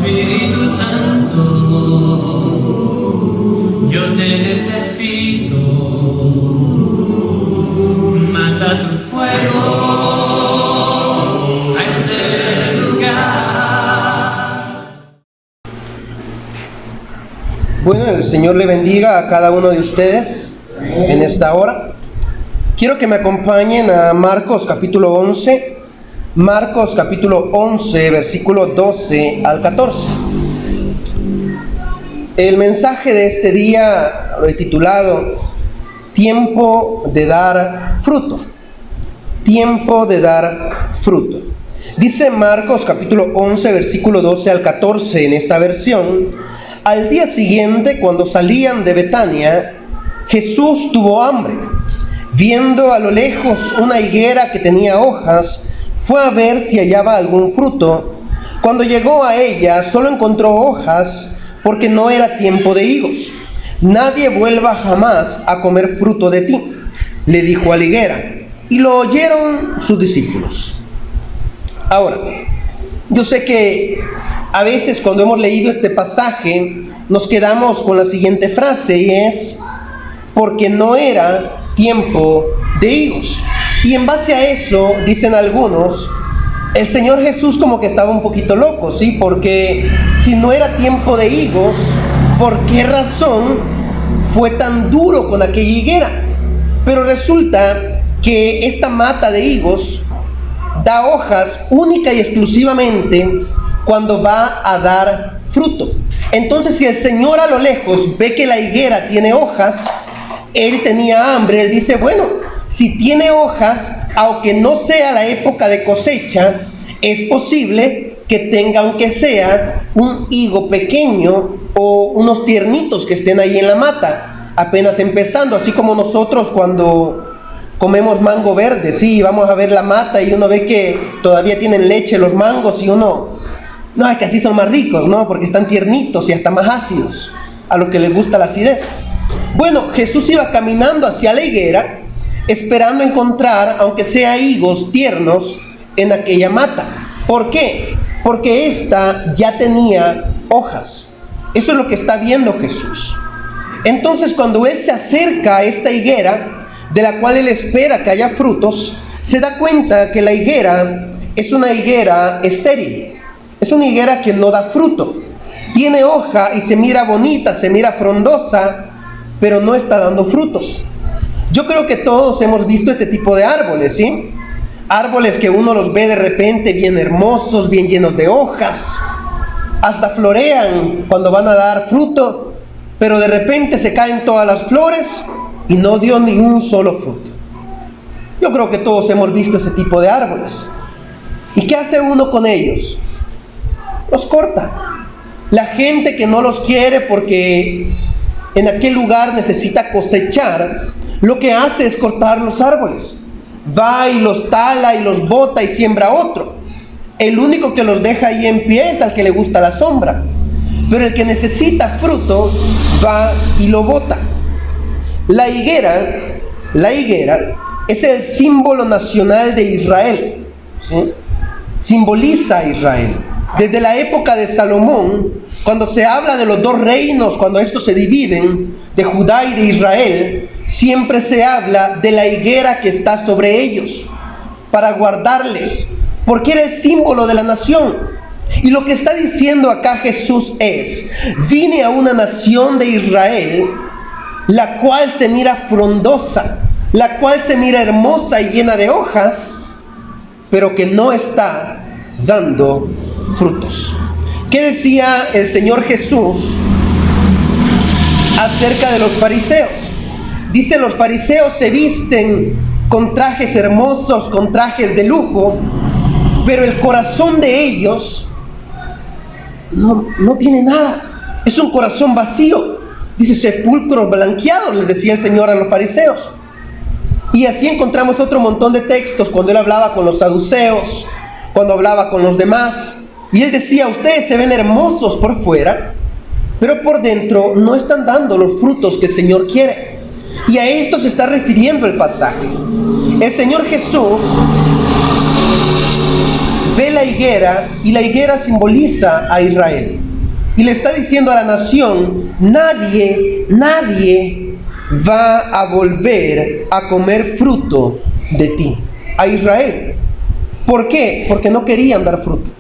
Espíritu Santo, yo te necesito. Manda tu fuego a ese lugar. Bueno, el Señor le bendiga a cada uno de ustedes en esta hora. Quiero que me acompañen a Marcos capítulo 11. Marcos capítulo 11, versículo 12 al 14. El mensaje de este día lo he titulado Tiempo de dar fruto. Tiempo de dar fruto. Dice Marcos capítulo 11, versículo 12 al 14 en esta versión: al día siguiente, cuando salían de Betania, Jesús tuvo hambre. Viendo a lo lejos una higuera que tenía hojas, fue a ver si hallaba algún fruto. Cuando llegó a ella, solo encontró hojas, porque no era tiempo de higos. Nadie vuelva jamás a comer fruto de ti, le dijo a la higuera. Y lo oyeron sus discípulos. Ahora, yo sé que a veces cuando hemos leído este pasaje, nos quedamos con la siguiente frase, y es: porque no era tiempo de higos. Y en base a eso, dicen algunos, el Señor Jesús como que estaba un poquito loco, ¿sí? Porque si no era tiempo de higos, ¿por qué razón fue tan duro con aquella higuera? Pero resulta que esta mata de higos da hojas única y exclusivamente cuando va a dar fruto. Entonces, si el Señor a lo lejos ve que la higuera tiene hojas, Él tenía hambre. Él dice: bueno, si tiene hojas, aunque no sea la época de cosecha, es posible que tenga, aunque sea, un higo pequeño o unos tiernitos que estén ahí en la mata, apenas empezando. Así como nosotros cuando comemos mango verde, sí, vamos a ver la mata y uno ve que todavía tienen leche los mangos y uno, no, es que así son más ricos, ¿no? Porque están tiernitos y hasta más ácidos, a los que les gusta la acidez. Bueno, Jesús iba caminando hacia la higuera, esperando encontrar, aunque sea higos tiernos, en aquella mata. ¿Por qué? Porque ésta ya tenía hojas. Eso es lo que está viendo Jesús. Entonces, cuando Él se acerca a esta higuera, de la cual Él espera que haya frutos, se da cuenta que la higuera es una higuera estéril. Es una higuera que no da fruto. Tiene hoja y se mira bonita, se mira frondosa, pero no está dando frutos. Yo creo que todos hemos visto este tipo de árboles, ¿sí? Árboles que uno los ve de repente bien hermosos, bien llenos de hojas, hasta florean cuando van a dar fruto, pero de repente se caen todas las flores y no dio ni un solo fruto. Yo creo que todos hemos visto ese tipo de árboles. ¿Y qué hace uno con ellos? Los corta. La gente que no los quiere porque en aquel lugar necesita cosechar, lo que hace es cortar los árboles. Va y los tala y los bota y siembra otro. El único que los deja ahí en pie es al que le gusta la sombra. Pero el que necesita fruto va y lo bota. La higuera es el símbolo nacional de Israel, ¿sí? Simboliza a Israel. Desde la época de Salomón, cuando se habla de los dos reinos, cuando estos se dividen, de Judá y de Israel, siempre se habla de la higuera que está sobre ellos, para guardarles, porque era el símbolo de la nación. Y lo que está diciendo acá Jesús es: vine a una nación de Israel, la cual se mira frondosa, la cual se mira hermosa y llena de hojas, pero que no está dando frutos. ¿Qué decía el Señor Jesús acerca de los fariseos? Dice: los fariseos se visten con trajes hermosos, con trajes de lujo, pero el corazón de ellos no tiene nada. Es un corazón vacío. Dice: sepulcros blanqueados, les decía el Señor a los fariseos. Y así encontramos otro montón de textos cuando Él hablaba con los saduceos, cuando hablaba con los demás. Y Él decía: ustedes se ven hermosos por fuera, pero por dentro no están dando los frutos que el Señor quiere. Y a esto se está refiriendo el pasaje. El Señor Jesús ve la higuera y la higuera simboliza a Israel. Y le está diciendo a la nación, nadie va a volver a comer fruto de ti, a Israel. ¿Por qué? Porque no querían dar fruto,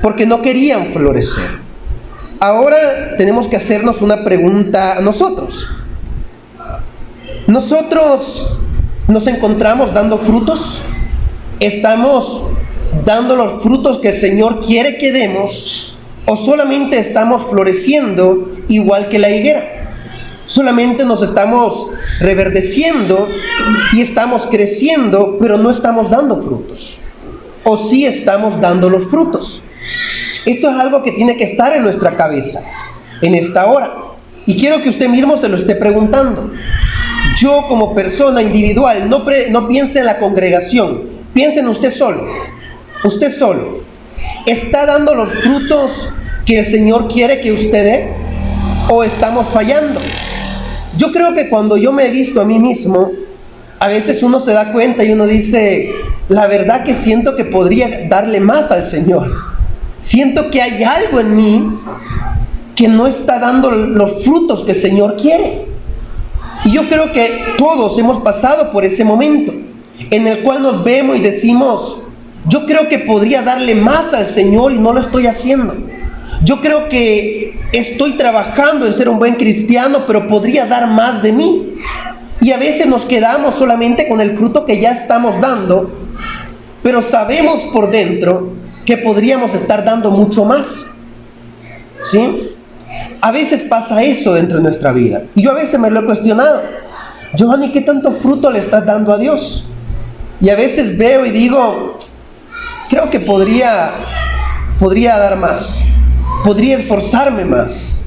porque no querían florecer. Ahora tenemos que hacernos una pregunta a nosotros. ¿Nosotros nos encontramos dando frutos? ¿Estamos dando los frutos que el Señor quiere que demos? ¿O solamente estamos floreciendo igual que la higuera? Solamente nos estamos reverdeciendo y estamos creciendo, pero no estamos dando frutos. ¿O sí estamos dando los frutos? Esto es algo que tiene que estar en nuestra cabeza en esta hora. Y quiero que usted mismo se lo esté preguntando. Yo como persona individual, no piense en la congregación, piense en usted solo. Usted solo. ¿Está dando los frutos que el Señor quiere que usted dé? ¿O estamos fallando? Yo creo que cuando yo me he visto a mí mismo, a veces uno se da cuenta y uno dice, la verdad que siento que podría darle más al Señor. Siento que hay algo en mí que no está dando los frutos que el Señor quiere. Y yo creo que todos hemos pasado por ese momento en el cual nos vemos y decimos, yo creo que podría darle más al Señor y no lo estoy haciendo. Yo creo que estoy trabajando en ser un buen cristiano, pero podría dar más de mí. Y a veces nos quedamos solamente con el fruto que ya estamos dando, pero sabemos por dentro que podríamos estar dando mucho más. ¿Sí? A veces pasa eso dentro de nuestra vida. Y yo a veces me lo he cuestionado. Giovanni, ¿qué tanto fruto le estás dando a Dios? Y a veces veo y digo, creo que podría dar más. Podría esforzarme más.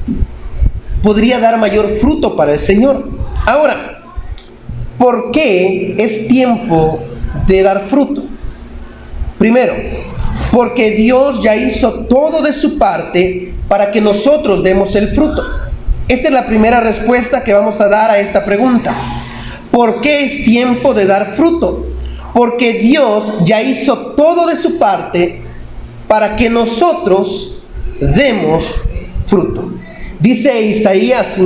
Podría dar mayor fruto para el Señor. Ahora, ¿por qué es tiempo de dar fruto? Primero, porque Dios ya hizo todo de su parte para que nosotros demos el fruto. Esta es la primera respuesta que vamos a dar a esta pregunta. ¿Por qué es tiempo de dar fruto? Porque Dios ya hizo todo de su parte para que nosotros demos fruto. Dice Isaías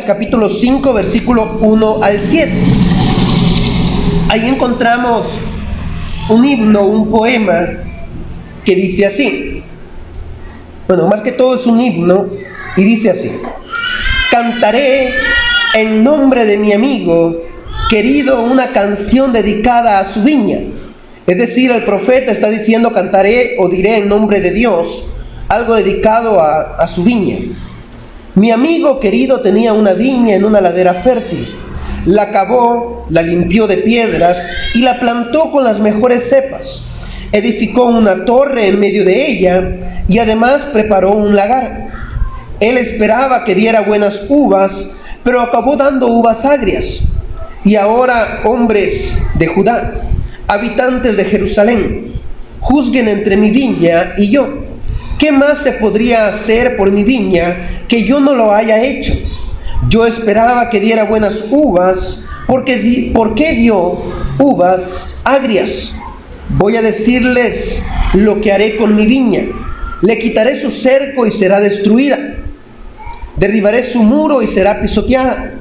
capítulo 5, versículo 1 al 7. Ahí encontramos un himno, un poema que dice así. Bueno, más que todo es un himno y dice así: cantaré en nombre de mi amigo querido una canción dedicada a su viña. Es decir, el profeta está diciendo cantaré o diré en nombre de Dios algo dedicado a su viña. Mi amigo querido tenía una viña en una ladera fértil. La cavó, la limpió de piedras y la plantó con las mejores cepas. Edificó una torre en medio de ella y además preparó un lagar. Él esperaba que diera buenas uvas, pero acabó dando uvas agrias. Y ahora, hombres de Judá, habitantes de Jerusalén, juzguen entre mi viña y yo. ¿Qué más se podría hacer por mi viña que yo no lo haya hecho? Yo esperaba que diera buenas uvas, ¿por qué dio uvas agrias? Voy a decirles lo que haré con mi viña. Le quitaré su cerco y será destruida. Derribaré su muro y será pisoteada.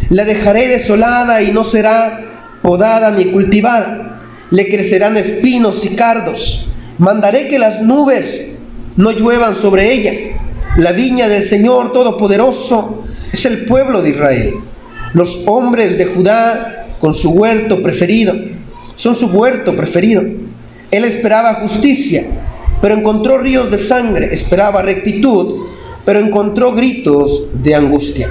La dejaré desolada y no será podada ni cultivada. Le crecerán espinos y cardos. Mandaré que las nubes no lluevan sobre ella. La viña del Señor Todopoderoso es el pueblo de Israel. Los hombres de Judá con su huerto preferido, son su huerto preferido. Él esperaba justicia, pero encontró ríos de sangre. Esperaba rectitud, pero encontró gritos de angustia.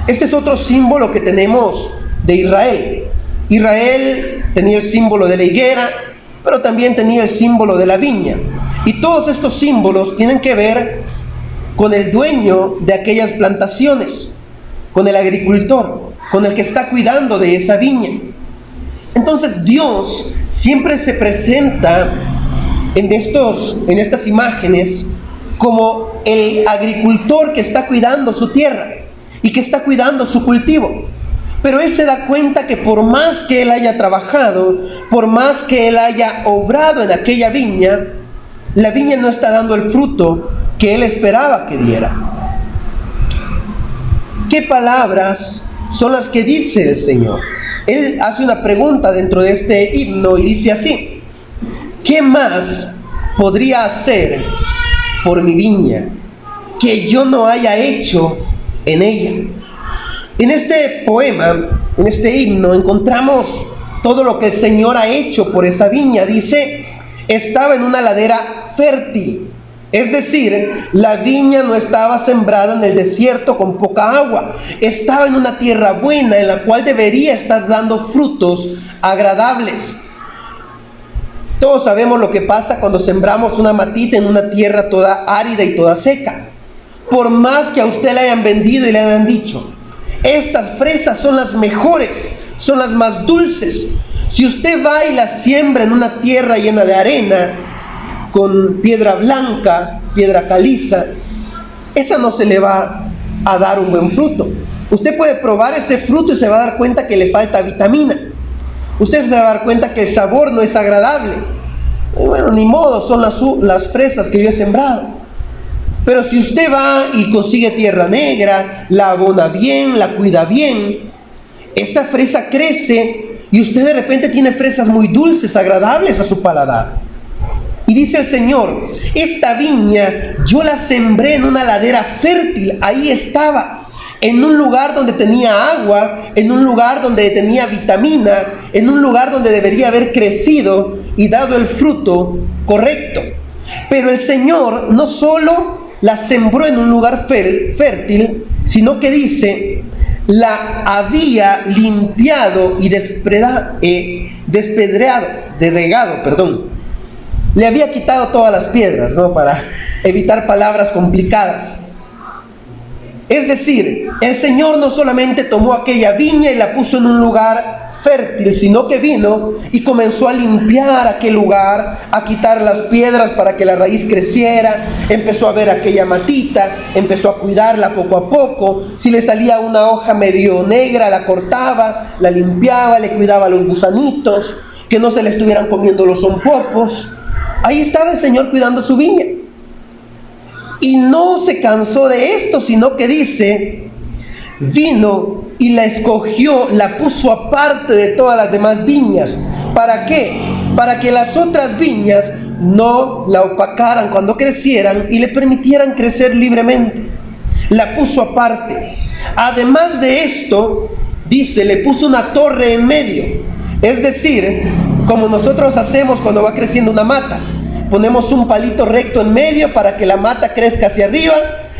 Este es otro símbolo que tenemos de Israel. Israel tenía el símbolo de la higuera, pero también tenía el símbolo de la viña. Y todos estos símbolos tienen que ver con el dueño de aquellas plantaciones, con el agricultor, con el que está cuidando de esa viña. Entonces Dios siempre se presenta en estas imágenes como el agricultor que está cuidando su tierra y que está cuidando su cultivo. Pero él se da cuenta que por más que él haya trabajado, por más que él haya obrado en aquella viña, la viña no está dando el fruto que él esperaba que diera. ¿Qué palabras son las que dice el Señor? Él hace una pregunta dentro de este himno y dice así: ¿qué más podría hacer por mi viña que yo no haya hecho en ella? En este poema, en este himno, encontramos todo lo que el Señor ha hecho por esa viña. Dice, estaba en una ladera fértil. Es decir, la viña no estaba sembrada en el desierto con poca agua. Estaba en una tierra buena en la cual debería estar dando frutos agradables. Todos sabemos lo que pasa cuando sembramos una matita en una tierra toda árida y toda seca. Por más que a usted le hayan vendido y le hayan dicho, estas fresas son las mejores, son las más dulces. Si usted va y las siembra en una tierra llena de arena, con piedra blanca, piedra caliza, esa no se le va a dar un buen fruto. Usted puede probar ese fruto y se va a dar cuenta que le falta vitamina. Usted se va a dar cuenta que el sabor no es agradable. Y bueno, ni modo, son las fresas que yo he sembrado. Pero si usted va y consigue tierra negra, la abona bien, la cuida bien, esa fresa crece y usted de repente tiene fresas muy dulces, agradables a su paladar. Y dice el Señor, esta viña yo la sembré en una ladera fértil, ahí estaba, en un lugar donde tenía agua, en un lugar donde tenía vitamina, en un lugar donde debería haber crecido y dado el fruto correcto. Pero el Señor no solo la sembró en un lugar fértil, sino que dice, la había limpiado y regado. Le había quitado todas las piedras, ¿no? Para evitar palabras complicadas. Es decir, el Señor no solamente tomó aquella viña y la puso en un lugar fértil, sino que vino y comenzó a limpiar aquel lugar, a quitar las piedras para que la raíz creciera, empezó a ver aquella matita, empezó a cuidarla poco a poco. Si le salía una hoja medio negra, la cortaba, la limpiaba, le cuidaba los gusanitos, que no se le estuvieran comiendo los zompopos. Ahí estaba el Señor cuidando su viña. Y no se cansó de esto, sino que dice, vino y la escogió, la puso aparte de todas las demás viñas. ¿Para qué? Para que las otras viñas no la opacaran cuando crecieran y le permitieran crecer libremente. La puso aparte. Además de esto, dice, le puso una torre en medio. Es decir, como nosotros hacemos cuando va creciendo una mata. Ponemos un palito recto en medio para que la mata crezca hacia arriba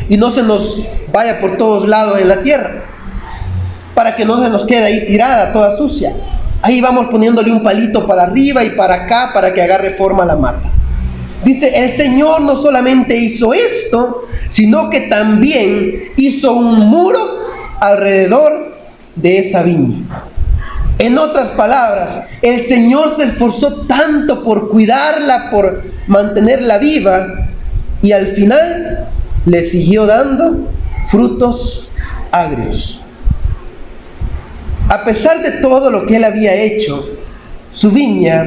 y no se nos vaya por todos lados en la tierra, para que no se nos quede ahí tirada, toda sucia. Ahí vamos poniéndole un palito para arriba y para acá para que agarre forma la mata. Dice, el Señor no solamente hizo esto, sino que también hizo un muro alrededor de esa viña. En otras palabras, el Señor se esforzó tanto por cuidarla, por mantenerla viva, y al final le siguió dando frutos agrios. A pesar de todo lo que él había hecho, su viña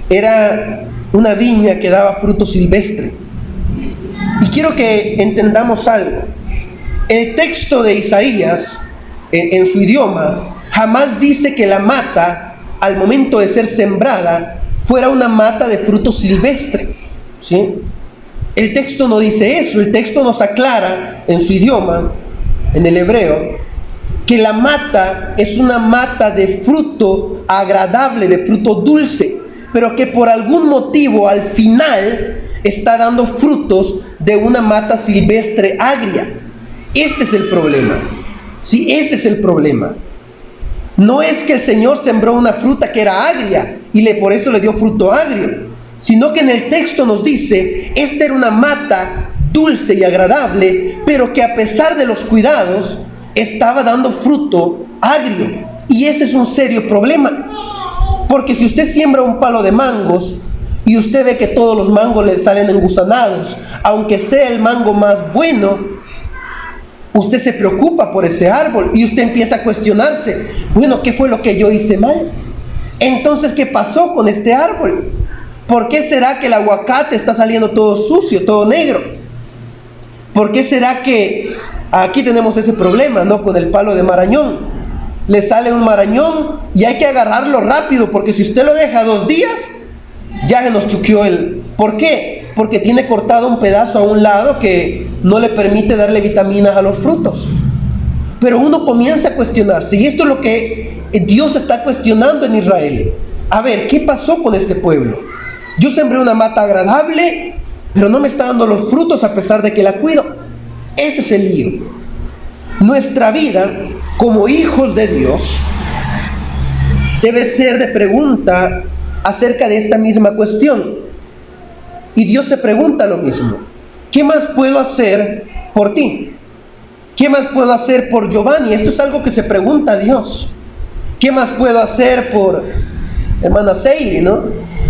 era una viña que daba fruto silvestre. Y quiero que entendamos algo. El texto de Isaías, en su idioma, jamás dice que la mata, al momento de ser sembrada, fuera una mata de fruto silvestre, ¿sí? El texto no dice eso. El texto nos aclara en su idioma, en el hebreo, que la mata es una mata de fruto agradable, de fruto dulce, pero que por algún motivo al final está dando frutos de una mata silvestre agria. Este es el problema. Sí, ese es el problema. No es que el Señor sembró una fruta que era agria y por eso le dio fruto agrio, sino que en el texto nos dice, esta era una mata dulce y agradable, pero que a pesar de los cuidados, estaba dando fruto agrio. Y ese es un serio problema, porque si usted siembra un palo de mangos y usted ve que todos los mangos le salen engusanados, aunque sea el mango más bueno, usted se preocupa por ese árbol y usted empieza a cuestionarse, bueno, ¿qué fue lo que yo hice mal? Entonces, ¿qué pasó con este árbol? ¿Por qué será que el aguacate está saliendo todo sucio, todo negro? ¿Por qué será que aquí tenemos ese problema, ¿no? Con el palo de marañón. Le sale un marañón y hay que agarrarlo rápido, porque si usted lo deja 2 días, ya se nos chuqueó el... ¿Por qué? Porque tiene cortado un pedazo a un lado que no le permite darle vitaminas a los frutos. Pero uno comienza a cuestionarse, y esto es lo que Dios está cuestionando en Israel. A ver, ¿qué pasó con este pueblo? Yo sembré una mata agradable, pero no me está dando los frutos a pesar de que la cuido. Ese es el lío. Nuestra vida como hijos de Dios debe ser de pregunta acerca de esta misma cuestión. Y Dios se pregunta lo mismo. ¿Qué más puedo hacer por ti? ¿Qué más puedo hacer por Giovanni? Esto es algo que se pregunta a Dios. ¿Qué más puedo hacer por hermana Seili, no?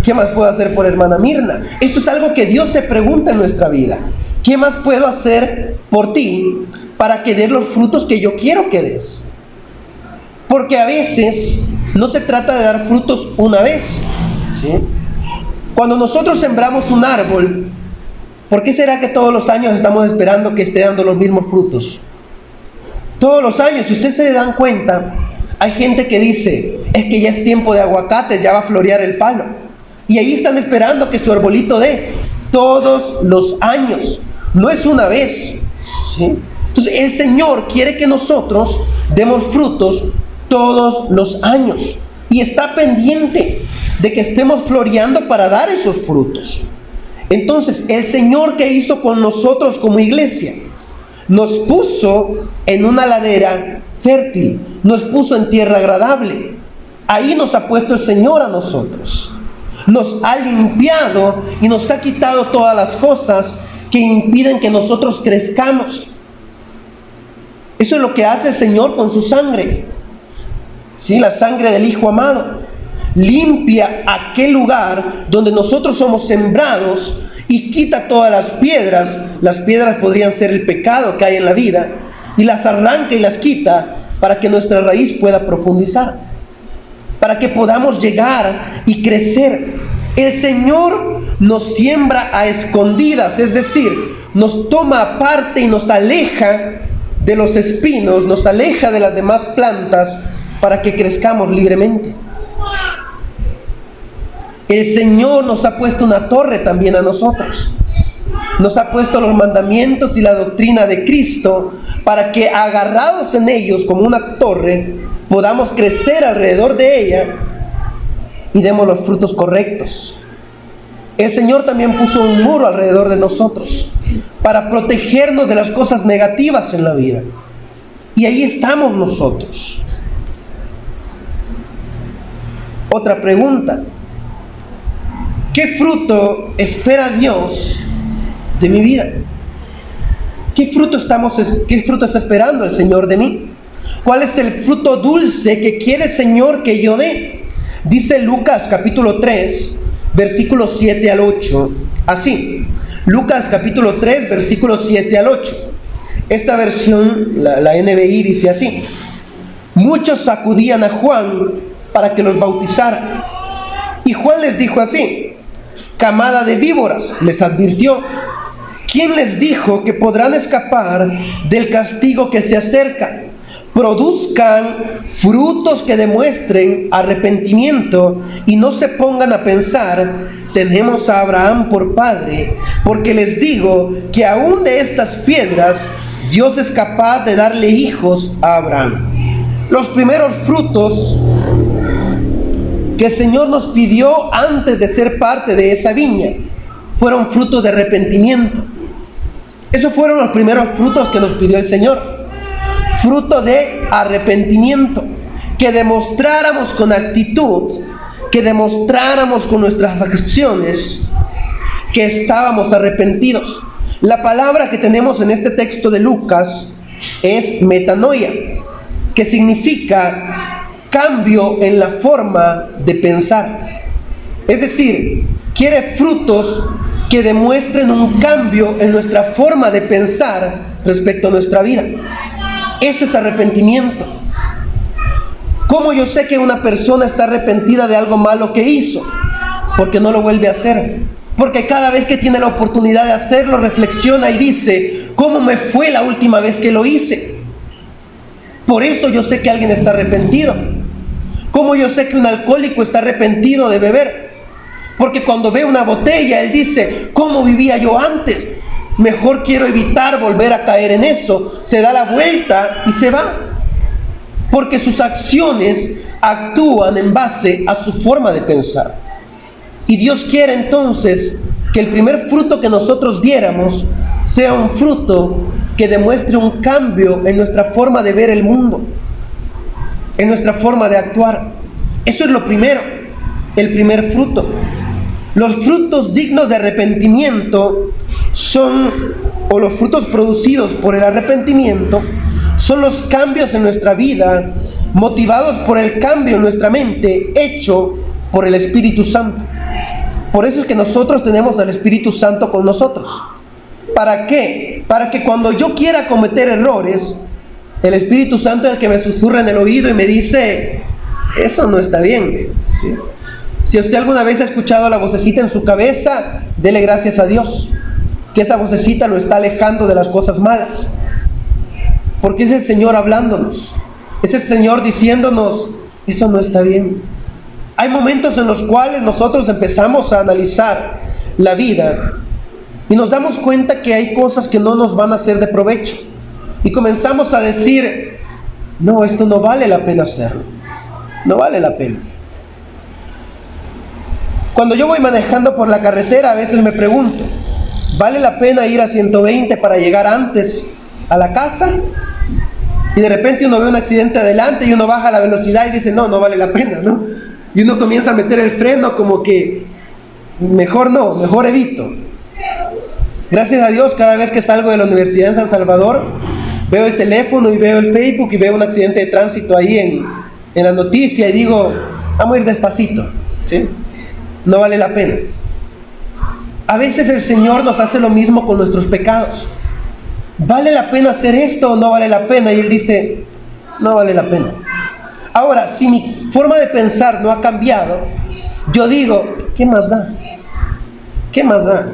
¿Qué más puedo hacer por hermana Mirna? Esto es algo que Dios se pregunta en nuestra vida. ¿Qué más puedo hacer por ti para que des los frutos que yo quiero que des? Porque a veces no se trata de dar frutos una vez, ¿sí? Cuando nosotros sembramos un árbol, ¿por qué será que todos los años estamos esperando que esté dando los mismos frutos? Todos los años, si ustedes se dan cuenta, hay gente que dice, es que ya es tiempo de aguacate, ya va a florear el palo. Y ahí están esperando que su arbolito dé todos los años. No es una vez, ¿sí? Entonces el Señor quiere que nosotros demos frutos todos los años. Y está pendiente de que estemos floreando para dar esos frutos. Entonces el Señor, ¿qué hizo con nosotros como iglesia? Nos puso en una ladera fértil, nos puso en tierra agradable. Ahí nos ha puesto el Señor a nosotros. Nos ha limpiado y nos ha quitado todas las cosas que impiden que nosotros crezcamos. Eso es lo que hace el Señor con su sangre, ¿sí? La sangre del Hijo amado limpia aquel lugar donde nosotros somos sembrados y quita todas las piedras. Las piedras podrían ser el pecado que hay en la vida, y las arranca y las quita para que nuestra raíz pueda profundizar, para que podamos llegar y crecer. El Señor nos siembra a escondidas, es decir, nos toma aparte y nos aleja de los espinos, nos aleja de las demás plantas para que crezcamos libremente. El Señor nos ha puesto una torre también a nosotros. Nos ha puesto los mandamientos y la doctrina de Cristo para que, agarrados en ellos como una torre, podamos crecer alrededor de ella y demos los frutos correctos. El Señor también puso un muro alrededor de nosotros para protegernos de las cosas negativas en la vida. Y ahí estamos nosotros. Otra pregunta: ¿qué fruto espera Dios de mi vida? ¿Qué fruto está esperando el Señor de mí? ¿Cuál es el fruto dulce que quiere el Señor que yo dé? Dice Lucas capítulo 3, versículos 7 al 8. Así, Lucas capítulo 3, versículos 7 al 8. Esta versión, la NBI, dice así: muchos acudían a Juan para que los bautizara. Y Juan les dijo así: camada de víboras, les advirtió, ¿quién les dijo que podrán escapar del castigo que se acerca? Produzcan frutos que demuestren arrepentimiento y no se pongan a pensar, tenemos a Abraham por padre, porque les digo que aún de estas piedras Dios es capaz de darle hijos a Abraham. Los primeros frutos que el Señor nos pidió antes de ser parte de esa viña fueron frutos de arrepentimiento. Esos fueron los primeros frutos que nos pidió el Señor. Fruto de arrepentimiento, que demostráramos con actitud, que demostráramos con nuestras acciones que estábamos arrepentidos. La palabra que tenemos en este texto de Lucas es metanoia, que significa cambio en la forma de pensar. Es decir, quiere frutos que demuestren un cambio en nuestra forma de pensar respecto a nuestra vida. Eso es arrepentimiento. ¿Cómo yo sé que una persona está arrepentida de algo malo que hizo? Porque no lo vuelve a hacer. Porque cada vez que tiene la oportunidad de hacerlo, reflexiona y dice, ¿cómo me fue la última vez que lo hice? Por eso yo sé que alguien está arrepentido. ¿Cómo yo sé que un alcohólico está arrepentido de beber? Porque cuando ve una botella, él dice, ¿cómo vivía yo antes? Mejor quiero evitar volver a caer en eso. Se da la vuelta y se va. Porque sus acciones actúan en base a su forma de pensar. Y Dios quiere entonces que el primer fruto que nosotros diéramos sea un fruto que demuestre un cambio en nuestra forma de ver el mundo, en nuestra forma de actuar. Eso es lo primero, el primer fruto. Los frutos dignos de arrepentimiento son, o los frutos producidos por el arrepentimiento, son los cambios en nuestra vida, motivados por el cambio en nuestra mente, hecho por el Espíritu Santo. Por eso es que nosotros tenemos al Espíritu Santo con nosotros. ¿Para qué? Para que cuando yo quiera cometer errores, el Espíritu Santo es el que me susurra en el oído y me dice, eso no está bien, ¿sí? Si usted alguna vez ha escuchado la vocecita en su cabeza, dele gracias a Dios, que esa vocecita lo está alejando de las cosas malas. Porque es el Señor hablándonos, es el Señor diciéndonos, eso no está bien. Hay momentos en los cuales nosotros empezamos a analizar la vida y nos damos cuenta que hay cosas que no nos van a ser de provecho. Y comenzamos a decir, no, esto no vale la pena hacerlo. No vale la pena. Cuando yo voy manejando por la carretera, a veces me pregunto, ¿vale la pena ir a 120 para llegar antes a la casa? Y de repente uno ve un accidente adelante y uno baja la velocidad y dice, no, no vale la pena, ¿no? Y uno comienza a meter el freno como que, mejor no, mejor evito. Gracias a Dios, cada vez que salgo de la universidad en San Salvador, veo el teléfono y veo el Facebook y veo un accidente de tránsito ahí en la noticia y digo, vamos a ir despacito, ¿sí? No vale la pena. A veces el Señor nos hace lo mismo con nuestros pecados. ¿Vale la pena hacer esto o no vale la pena? Y Él dice, no vale la pena. Ahora, si mi forma de pensar no ha cambiado, yo digo, ¿qué más da? ¿Qué más da?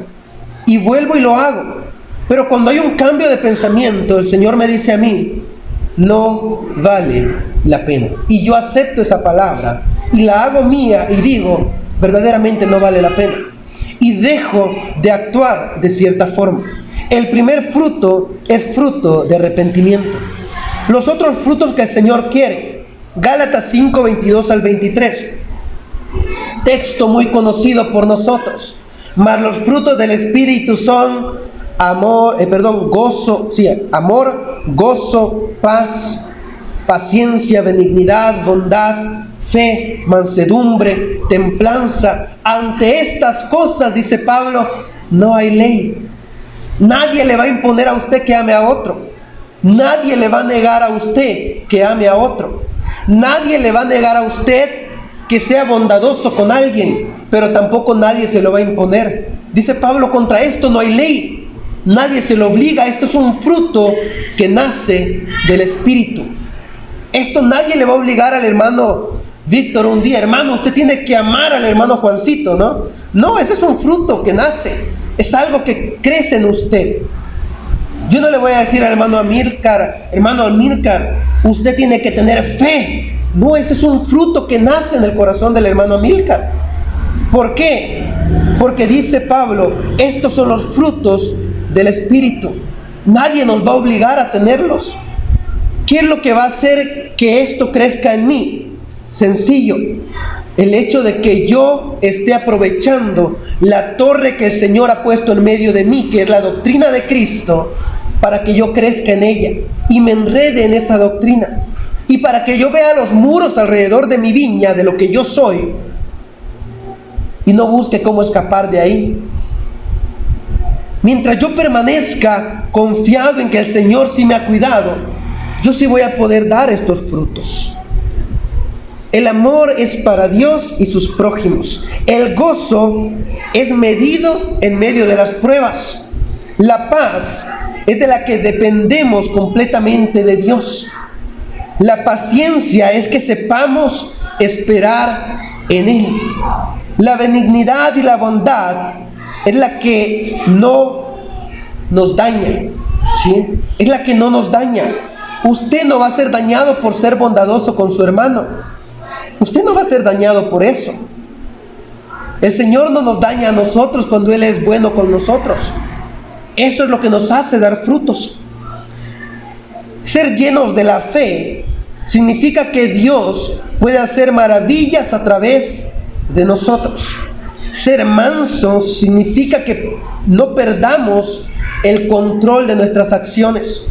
Y vuelvo y lo hago. Pero cuando hay un cambio de pensamiento, el Señor me dice a mí, no vale la pena. Y yo acepto esa palabra y la hago mía y digo, verdaderamente no vale la pena. Y dejo de actuar de cierta forma. El primer fruto es fruto de arrepentimiento. Los otros frutos que el Señor quiere, Gálatas 5, 22 al 23. Texto muy conocido por nosotros. Mas los frutos del Espíritu son amor, gozo, paz, paciencia, benignidad, bondad, fe, mansedumbre, templanza. Ante estas cosas, dice Pablo, no hay ley. Nadie le va a imponer a usted que ame a otro. Nadie le va a negar a usted que ame a otro. Nadie le va a negar a usted que sea bondadoso con alguien, pero tampoco nadie se lo va a imponer. Dice Pablo, contra esto no hay ley. Nadie se lo obliga. Esto es un fruto que nace del Espíritu. Esto nadie le va a obligar al hermano Víctor un día, hermano, usted tiene que amar al hermano Juancito, ¿no? No, ese es un fruto que nace. Es algo que crece en usted. Yo no le voy a decir al hermano Amílcar, usted tiene que tener fe. No, ese es un fruto que nace en el corazón del hermano Amílcar. ¿Por qué? Porque dice Pablo, estos son los frutos del Espíritu. Nadie nos va a obligar a tenerlos. ¿Qué es lo que va a hacer que esto crezca en mí? Sencillo. El hecho de que yo esté aprovechando la torre que el Señor ha puesto en medio de mí, que es la doctrina de Cristo, para que yo crezca en ella y me enrede en esa doctrina. Y para que yo vea los muros alrededor de mi viña, de lo que yo soy, y no busque cómo escapar de ahí. Mientras yo permanezca confiado en que el Señor sí me ha cuidado, yo sí voy a poder dar estos frutos. El amor es para Dios y sus prójimos. El gozo es medido en medio de las pruebas. La paz es de la que dependemos completamente de Dios. La paciencia es que sepamos esperar en Él. La benignidad y la bondad es la que no nos daña, ¿sí? Es la que no nos daña. Usted no va a ser dañado por ser bondadoso con su hermano. Usted no va a ser dañado por eso. El Señor no nos daña a nosotros cuando Él es bueno con nosotros. Eso es lo que nos hace dar frutos. Ser llenos de la fe significa que Dios puede hacer maravillas a través de nosotros. Ser mansos significa que no perdamos el control de nuestras acciones.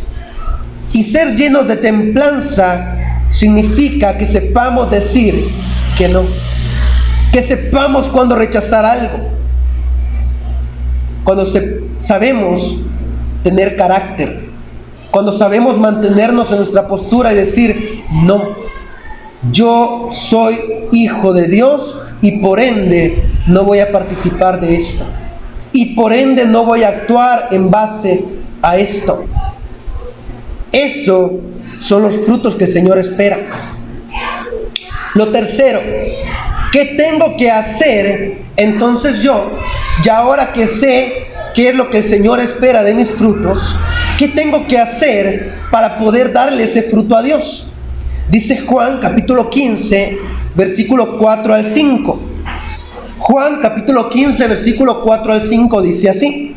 Y ser llenos de templanza significa que sepamos decir que no. Que sepamos cuándo rechazar algo. Cuando sabemos tener carácter. Cuando sabemos mantenernos en nuestra postura y decir, no, yo soy hijo de Dios y por ende no voy a participar de esto. Y por ende no voy a actuar en base a esto. Eso son los frutos que el Señor espera. Lo tercero, ¿qué tengo que hacer? Entonces yo, ya ahora que sé qué es lo que el Señor espera de mis frutos, ¿qué tengo que hacer para poder darle ese fruto a Dios? Dice Juan capítulo 15, versículo 4 al 5. Juan capítulo 15, versículo 4 al 5 dice así: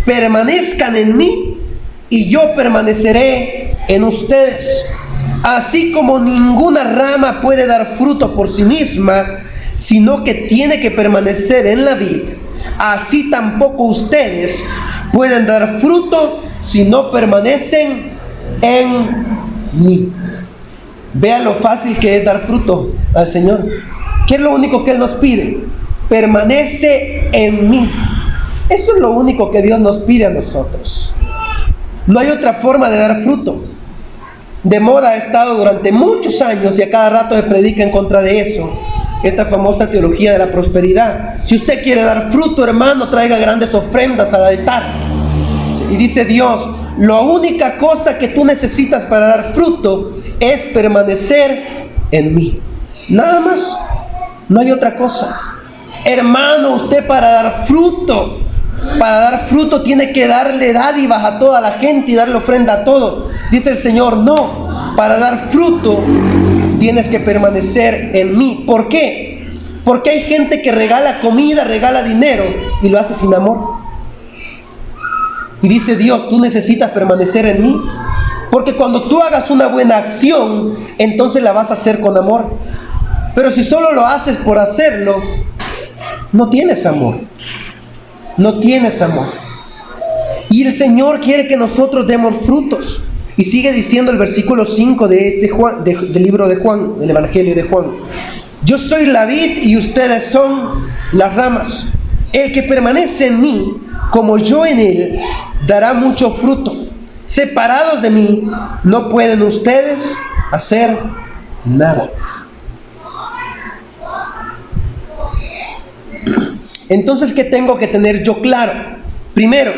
permanezcan en mí y yo permaneceré en ustedes. Así como ninguna rama puede dar fruto por sí misma, sino que tiene que permanecer en la vid, así tampoco ustedes pueden dar fruto si no permanecen en mí. Vea lo fácil que es dar fruto al Señor. ¿Qué es lo único que Él nos pide? Permanece en mí. Eso es lo único que Dios nos pide a nosotros. No hay otra forma de dar fruto. De moda ha estado durante muchos años y a cada rato se predica en contra de eso. Esta famosa teología de la prosperidad. Si usted quiere dar fruto, hermano, traiga grandes ofrendas al altar. Y dice Dios, la única cosa que tú necesitas para dar fruto es permanecer en mí. Nada más. No hay otra cosa. Hermano, usted para dar fruto tiene que darle dádivas a toda la gente y darle ofrenda a todo. Dice el Señor, no. Para dar fruto tienes que permanecer en mí. ¿Por qué? Porque hay gente que regala comida, regala dinero y lo hace sin amor. Y dice Dios, tú necesitas permanecer en mí. Porque cuando tú hagas una buena acción, entonces la vas a hacer con amor. Pero si solo lo haces por hacerlo, no tienes amor. No tienes amor. Y el Señor quiere que nosotros demos frutos. Y sigue diciendo el versículo 5 de del libro de Juan, del Evangelio de Juan. Yo soy la vid y ustedes son las ramas. El que permanece en mí, como yo en él, dará mucho fruto. Separados de mí, no pueden ustedes hacer nada. Entonces, ¿qué tengo que tener yo claro? Primero,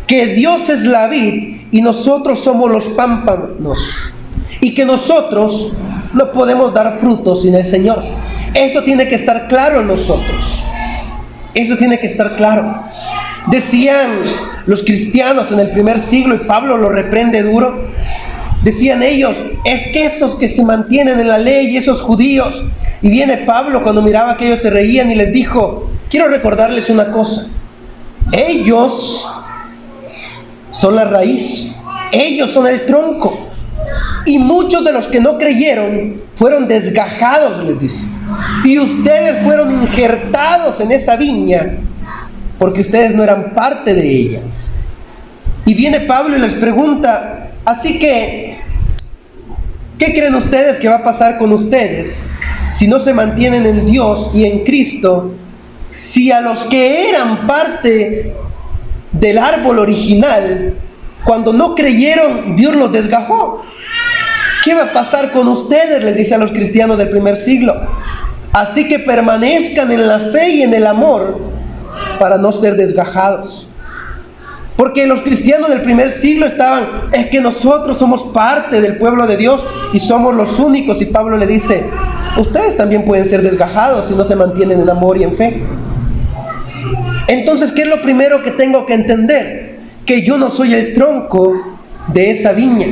que Dios es la vid y nosotros somos los pámpanos. Y que nosotros no podemos dar frutos sin el Señor. Esto tiene que estar claro en nosotros. Eso tiene que estar claro. Decían los cristianos en el primer siglo, y Pablo lo reprende duro. Decían ellos, es que esos que se mantienen en la ley, esos judíos. Y viene Pablo cuando miraba que ellos se reían y les dijo, quiero recordarles una cosa. Ellos son la raíz. Ellos son el tronco. Y muchos de los que no creyeron fueron desgajados, les dice. Y ustedes fueron injertados en esa viña porque ustedes no eran parte de ella. Y viene Pablo y les pregunta, así que, ¿qué creen ustedes que va a pasar con ustedes si no se mantienen en Dios y en Cristo? Si a los que eran parte del árbol original, cuando no creyeron, Dios los desgajó. ¿qué va a pasar con ustedes?, les dice a los cristianos del primer siglo. Así que permanezcan en la fe y en el amor para no ser desgajados. Porque los cristianos del primer siglo estaban, es que nosotros somos parte del pueblo de Dios y somos los únicos. Y Pablo le dice, ustedes también pueden ser desgajados si no se mantienen en amor y en fe. Entonces, ¿qué es lo primero que tengo que entender? Que yo no soy el tronco de esa viña,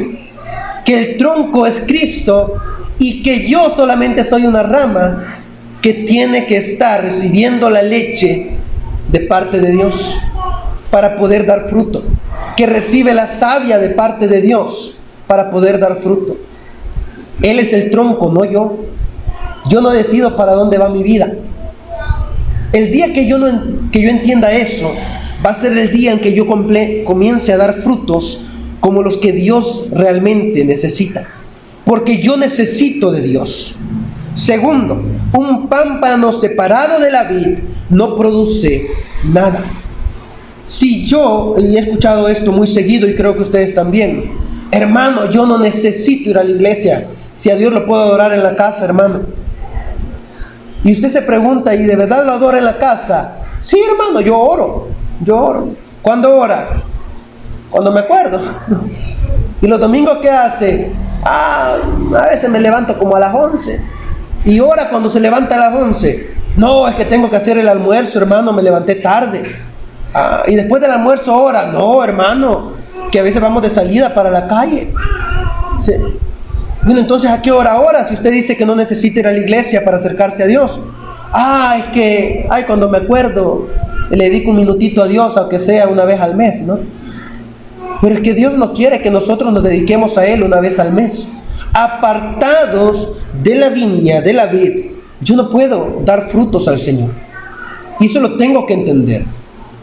que el tronco es Cristo y que yo solamente soy una rama que tiene que estar recibiendo la leche de parte de Dios para poder dar fruto, que recibe la savia de parte de Dios para poder dar fruto. Él es el tronco, no yo. Yo no decido para dónde va mi vida. El día que yo entienda eso, va a ser el día en que yo comience a dar frutos como los que Dios realmente necesita. Porque yo necesito de Dios. Segundo, un pámpano separado de la vid no produce nada. Si yo, y he escuchado esto muy seguido y creo que ustedes también, hermano, yo no necesito ir a la iglesia, si a Dios lo puedo adorar en la casa, hermano. Y usted se pregunta, ¿y de verdad lo adora en la casa? Sí, hermano, yo oro. ¿Cuándo ora? Cuando me acuerdo. ¿Y los domingos qué hace? A veces me levanto como a las 11. Y ora cuando se levanta a las 11. No, es que tengo que hacer el almuerzo, hermano, me levanté tarde. Y después del almuerzo ora. No, hermano, que a veces vamos de salida para la calle. Sí. Bueno, entonces, ¿a qué hora ora? Si usted dice que no necesita ir a la iglesia para acercarse a Dios. Es que, cuando me acuerdo, le dedico un minutito a Dios, aunque sea una vez al mes, ¿no? Pero es que Dios no quiere que nosotros nos dediquemos a Él una vez al mes. Apartados de la viña, de la vid, yo no puedo dar frutos al Señor. Y eso lo tengo que entender.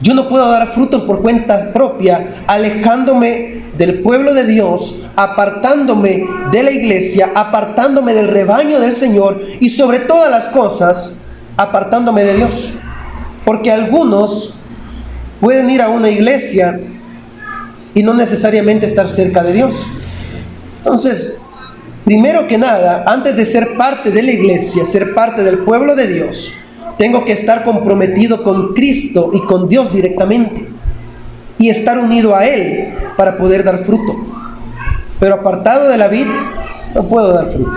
Yo no puedo dar frutos por cuenta propia, alejándome del pueblo de Dios, apartándome de la iglesia, apartándome del rebaño del Señor y sobre todas las cosas, apartándome de Dios. Porque algunos pueden ir a una iglesia y no necesariamente estar cerca de Dios. Entonces, primero que nada, antes de ser parte de la iglesia, ser parte del pueblo de Dios, tengo que estar comprometido con Cristo y con Dios directamente y estar unido a Él para poder dar fruto. Pero apartado de la vid, no puedo dar fruto,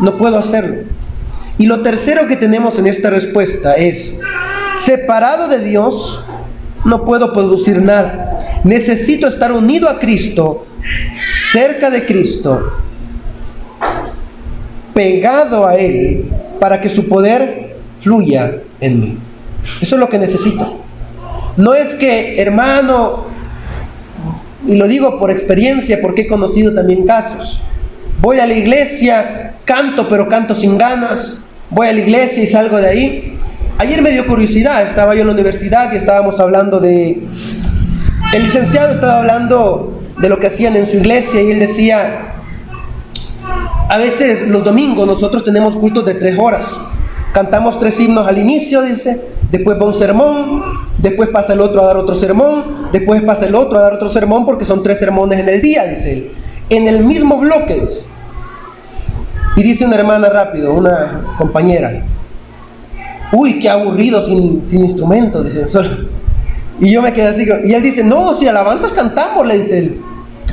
no puedo hacerlo. Y lo tercero que tenemos en esta respuesta es, separado de Dios, no puedo producir nada. Necesito estar unido a Cristo, cerca de Cristo, pegado a Él, para que su poder fluya en mí. Eso es lo que necesito. No es que, hermano, y lo digo por experiencia, porque he conocido también casos, voy a la iglesia, canto, pero canto sin ganas, voy a la iglesia y salgo de ahí. Ayer me dio curiosidad, estaba yo en la universidad y estábamos hablando el licenciado estaba hablando de lo que hacían en su iglesia y él decía, a veces los domingos nosotros tenemos cultos de 3 horas. Cantamos 3 himnos al inicio, dice, después va un sermón, después pasa el otro a dar otro sermón, después pasa el otro a dar otro sermón, porque son 3 sermones en el día, dice él, en el mismo bloque, dice. Y dice una hermana rápido, una compañera, uy, qué aburrido sin instrumento, dice, solo. Y yo me quedé así, y él dice, no, si alabanzas cantamos, le dice él,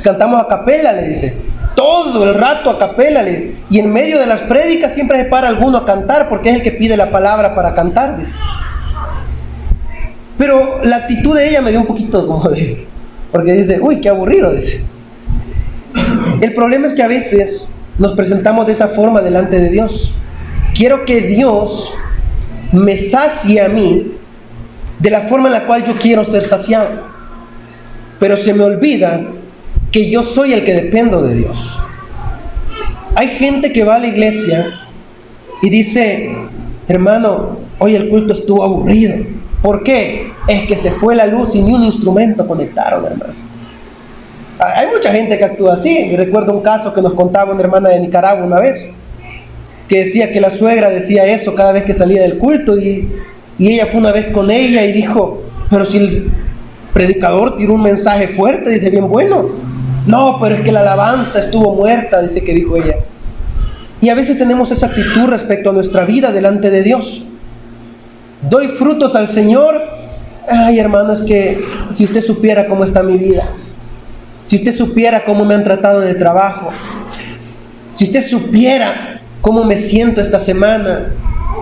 cantamos a capela, le dice, todo el rato a capela, y en medio de las prédicas siempre se para alguno a cantar, porque es el que pide la palabra para cantar, dice. Pero la actitud de ella me dio un poquito como de, porque dice, uy, qué aburrido, dice. El problema es que a veces nos presentamos de esa forma delante de Dios. Quiero que Dios me sacie a mí de la forma en la cual yo quiero ser saciado, pero se me olvida que yo soy el que dependo de Dios. Hay gente que va a la iglesia y dice, hermano, hoy el culto estuvo aburrido. ¿Por qué? Es que se fue la luz y ni un instrumento conectaron, hermano. Hay mucha gente que actúa así. Y recuerdo un caso que nos contaba una hermana de Nicaragua una vez, que decía que la suegra decía eso cada vez que salía del culto, y ella fue una vez con ella y dijo, pero si el predicador tiró un mensaje fuerte, dice, bien bueno, No, pero es que la alabanza estuvo muerta, dice que dijo ella. Y a veces tenemos esa actitud respecto a nuestra vida delante de Dios. Doy frutos al Señor. Ay, hermano, es que si usted supiera cómo está mi vida, si usted supiera cómo me han tratado en el trabajo, si usted supiera cómo me siento esta semana,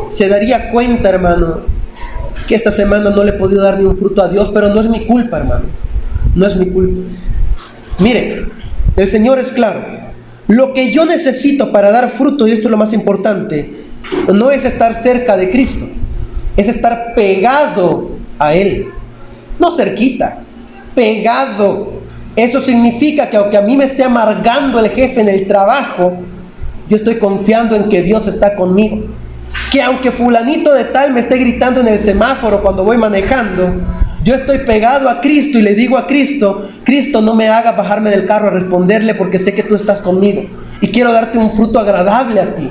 se daría cuenta, hermano, que esta semana no le he podido dar ni un fruto a Dios, pero no es mi culpa, hermano. No es mi culpa. Mire, el Señor es claro. Lo que yo necesito para dar fruto, y esto es lo más importante, no es estar cerca de Cristo, es estar pegado a Él. No cerquita, pegado. Eso significa que aunque a mí me esté amargando el jefe en el trabajo, yo estoy confiando en que Dios está conmigo. Que aunque fulanito de tal me esté gritando en el semáforo cuando voy manejando, yo estoy pegado a Cristo y le digo a Cristo: Cristo, no me hagas bajarme del carro a responderle, porque sé que tú estás conmigo y quiero darte un fruto agradable a ti.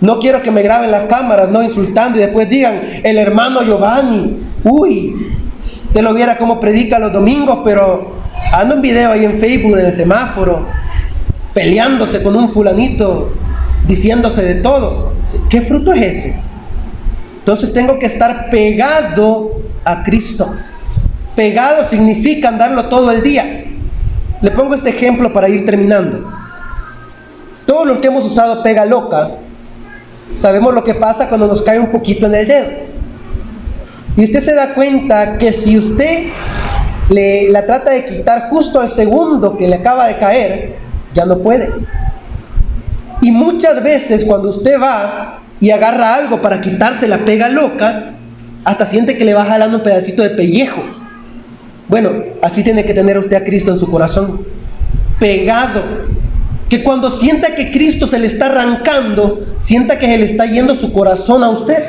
No quiero que me graben las cámaras, no insultando y después digan: el hermano Giovanni, uy, te lo viera cómo predica los domingos, pero anda un video ahí en Facebook en el semáforo peleándose con un fulanito, diciéndose de todo. ¿Qué fruto es ese? Entonces tengo que estar pegado a Cristo. Pegado significa andarlo todo el día. Le pongo este ejemplo para ir terminando. Todos los que hemos usado pega loca sabemos lo que pasa cuando nos cae un poquito en el dedo. Y usted se da cuenta que si usted la trata de quitar justo al segundo que le acaba de caer, ya no puede. Y muchas veces cuando usted va y agarra algo para quitarse la pega loca, hasta siente que le va jalando un pedacito de pellejo. Bueno, así tiene que tener usted a Cristo en su corazón, pegado. Que cuando sienta que Cristo se le está arrancando, sienta que se le está yendo su corazón a usted.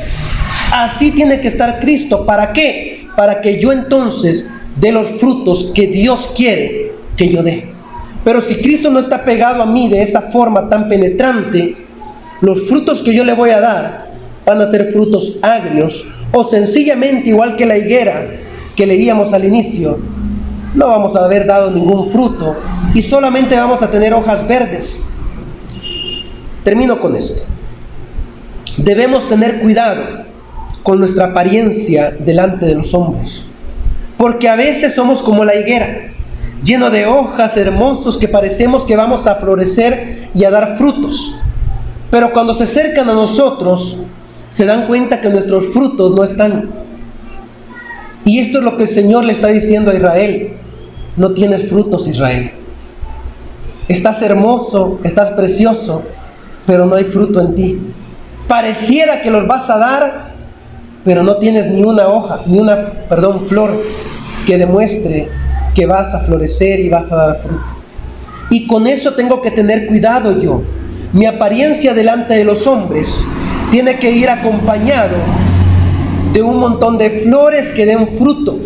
Así tiene que estar Cristo. ¿Para qué? Para que yo entonces dé los frutos que Dios quiere que yo dé. Pero si Cristo no está pegado a mí de esa forma tan penetrante, los frutos que yo le voy a dar van a ser frutos agrios, o sencillamente igual que la higuera que leíamos al inicio, no vamos a haber dado ningún fruto y solamente vamos a tener hojas verdes. Termino con esto. Debemos tener cuidado con nuestra apariencia delante de los hombres, porque a veces somos como la higuera, lleno de hojas hermosos que parecemos que vamos a florecer y a dar frutos, pero cuando se acercan a nosotros se dan cuenta que nuestros frutos no están. Y esto es lo que el Señor le está diciendo a Israel: no tienes frutos, Israel. Estás hermoso, estás precioso, pero no hay fruto en ti. Pareciera que los vas a dar, pero no tienes ni una hoja, flor que demuestre que vas a florecer y vas a dar fruto. Y con eso tengo que tener cuidado yo. Mi apariencia delante de los hombres tiene que ir acompañado de un montón de flores que den fruto,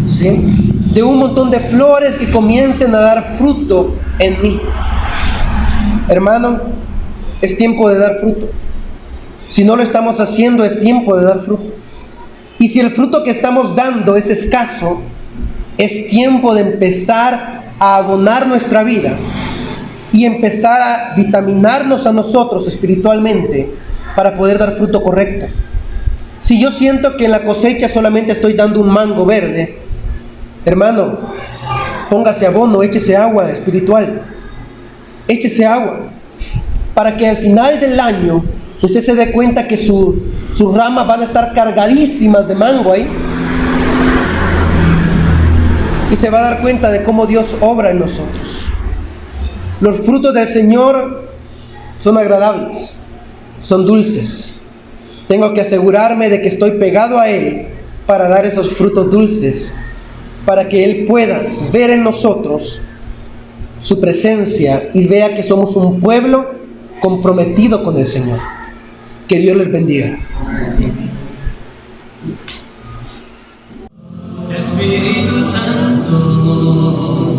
¿sí? De un montón de flores que comiencen a dar fruto en mí. Hermano, es tiempo de dar fruto. Si no lo estamos haciendo, es tiempo de dar fruto. Y si el fruto que estamos dando es escaso, es tiempo de empezar a abonar nuestra vida y empezar a vitaminarnos a nosotros espiritualmente para poder dar fruto correcto. Si yo siento que en la cosecha solamente estoy dando un mango verde, hermano, póngase abono, échese agua espiritual, échese agua, para que al final del año usted se dé cuenta que sus ramas van a estar cargadísimas de mango ahí, y se va a dar cuenta de cómo Dios obra en nosotros. Los frutos del Señor son agradables, son dulces. Tengo que asegurarme de que estoy pegado a Él para dar esos frutos dulces, para que Él pueda ver en nosotros su presencia y vea que somos un pueblo comprometido con el Señor. Que Dios les bendiga. Espíritu Santo.